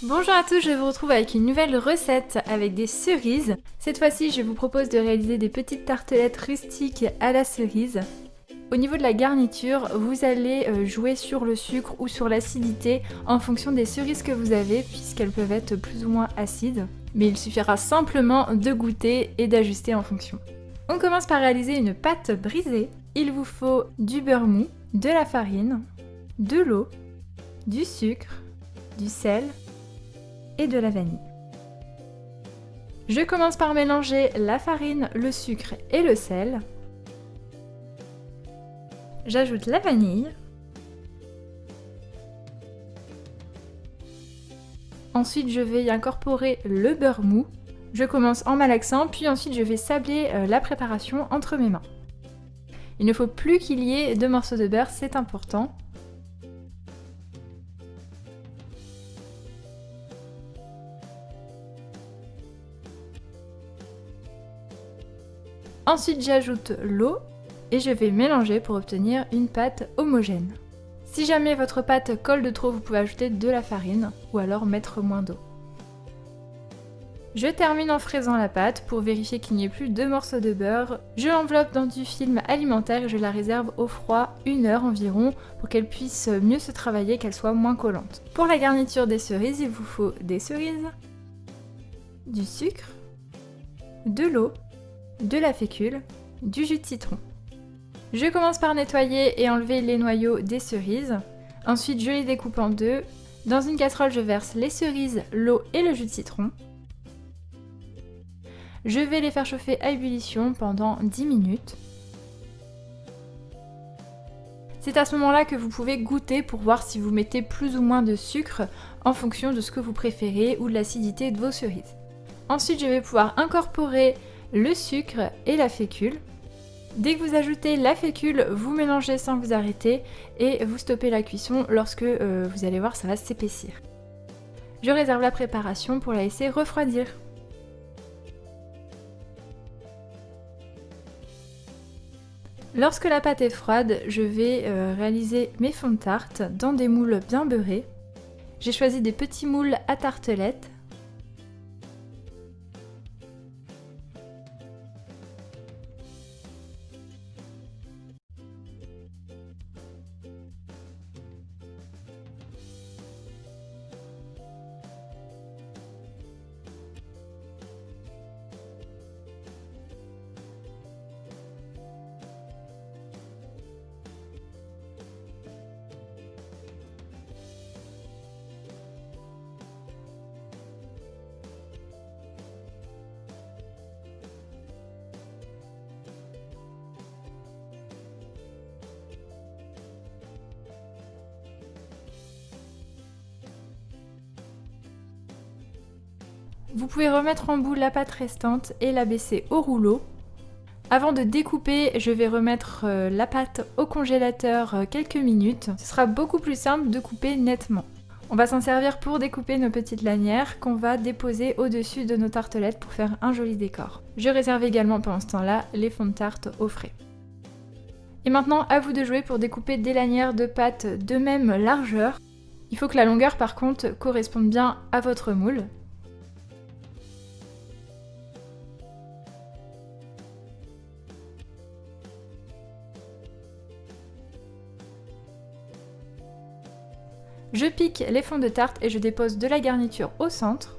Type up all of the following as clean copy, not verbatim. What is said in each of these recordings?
Bonjour à tous, je vous retrouve avec une nouvelle recette avec des cerises. Cette fois-ci, je vous propose de réaliser des petites tartelettes rustiques à la cerise. Au niveau de la garniture, vous allez jouer sur le sucre ou sur l'acidité en fonction des cerises que vous avez, puisqu'elles peuvent être plus ou moins acides. Mais il suffira simplement de goûter et d'ajuster en fonction. On commence par réaliser une pâte brisée. Il vous faut du beurre mou, de la farine, de l'eau, du sucre, du sel et de la vanille. Je commence par mélanger la farine, le sucre et le sel. J'ajoute la vanille. Ensuite, je vais y incorporer le beurre mou. Je commence en malaxant, puis ensuite je vais sabler la préparation entre mes mains. Il ne faut plus qu'il y ait de morceaux de beurre, c'est important. Ensuite, j'ajoute l'eau et je vais mélanger pour obtenir une pâte homogène. Si jamais votre pâte colle de trop, vous pouvez ajouter de la farine ou alors mettre moins d'eau. Je termine en fraisant la pâte pour vérifier qu'il n'y ait plus de morceaux de beurre. Je l'enveloppe dans du film alimentaire et je la réserve au froid 1 heure environ pour qu'elle puisse mieux se travailler, qu'elle soit moins collante. Pour la garniture des cerises, il vous faut des cerises, du sucre, de l'eau, de la fécule, du jus de citron. Je commence par nettoyer et enlever les noyaux des cerises. Ensuite, je les découpe en deux. Dans une casserole, je verse les cerises, l'eau et le jus de citron. Je vais les faire chauffer à ébullition pendant 10 minutes. C'est à ce moment-là que vous pouvez goûter pour voir si vous mettez plus ou moins de sucre en fonction de ce que vous préférez ou de l'acidité de vos cerises. Ensuite, je vais pouvoir incorporer le sucre et la fécule. Dès que vous ajoutez la fécule, vous mélangez sans vous arrêter et vous stoppez la cuisson lorsque vous allez voir ça va s'épaissir. Je réserve la préparation pour la laisser refroidir. Lorsque la pâte est froide, je vais réaliser mes fonds de tarte dans des moules bien beurrés. J'ai choisi des petits moules à tartelettes. Vous pouvez remettre en bout la pâte restante et la baisser au rouleau. Avant de découper, je vais remettre la pâte au congélateur quelques minutes. Ce sera beaucoup plus simple de couper nettement. On va s'en servir pour découper nos petites lanières qu'on va déposer au-dessus de nos tartelettes pour faire un joli décor. Je réserve également pendant ce temps-là les fonds de tarte au frais. Et maintenant, à vous de jouer pour découper des lanières de pâte de même largeur. Il faut que la longueur par contre corresponde bien à votre moule. Je pique les fonds de tarte et je dépose de la garniture au centre.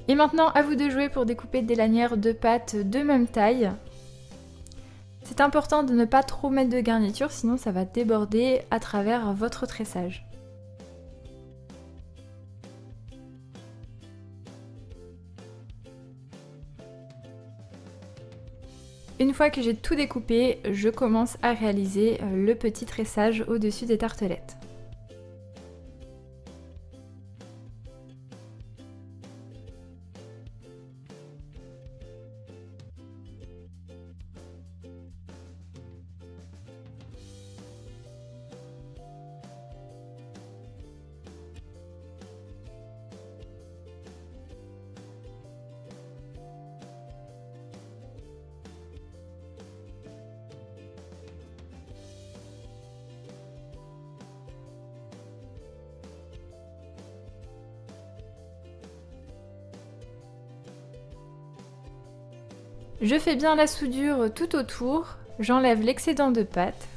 Et maintenant, à vous de jouer pour découper des lanières de pâte de même taille. C'est important de ne pas trop mettre de garniture, sinon ça va déborder à travers votre tressage. Une fois que j'ai tout découpé, je commence à réaliser le petit tressage au-dessus des tartelettes. Je fais bien la soudure tout autour, j'enlève l'excédent de pâte.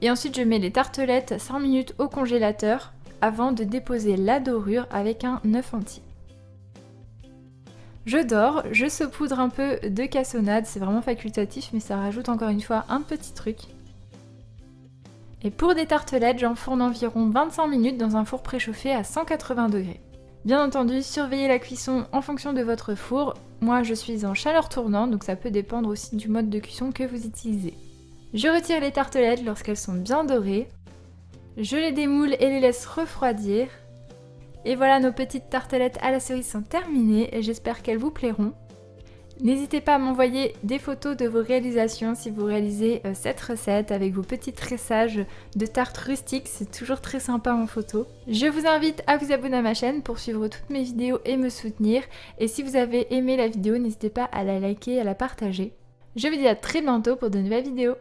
Et ensuite je mets les tartelettes 5 minutes au congélateur avant de déposer la dorure avec un œuf entier. Je dors, je saupoudre un peu de cassonade, c'est vraiment facultatif mais ça rajoute encore une fois un petit truc. Et pour des tartelettes, j'enfourne environ 25 minutes dans un four préchauffé à 180 degrés. Bien entendu, surveillez la cuisson en fonction de votre four. Moi, je suis en chaleur tournante, donc ça peut dépendre aussi du mode de cuisson que vous utilisez. Je retire les tartelettes lorsqu'elles sont bien dorées. Je les démoule et les laisse refroidir. Et voilà, nos petites tartelettes à la cerise sont terminées et j'espère qu'elles vous plairont. N'hésitez pas à m'envoyer des photos de vos réalisations si vous réalisez cette recette avec vos petits tressages de tartes rustiques, c'est toujours très sympa en photo. Je vous invite à vous abonner à ma chaîne pour suivre toutes mes vidéos et me soutenir. Et si vous avez aimé la vidéo, n'hésitez pas à la liker et à la partager. Je vous dis à très bientôt pour de nouvelles vidéos.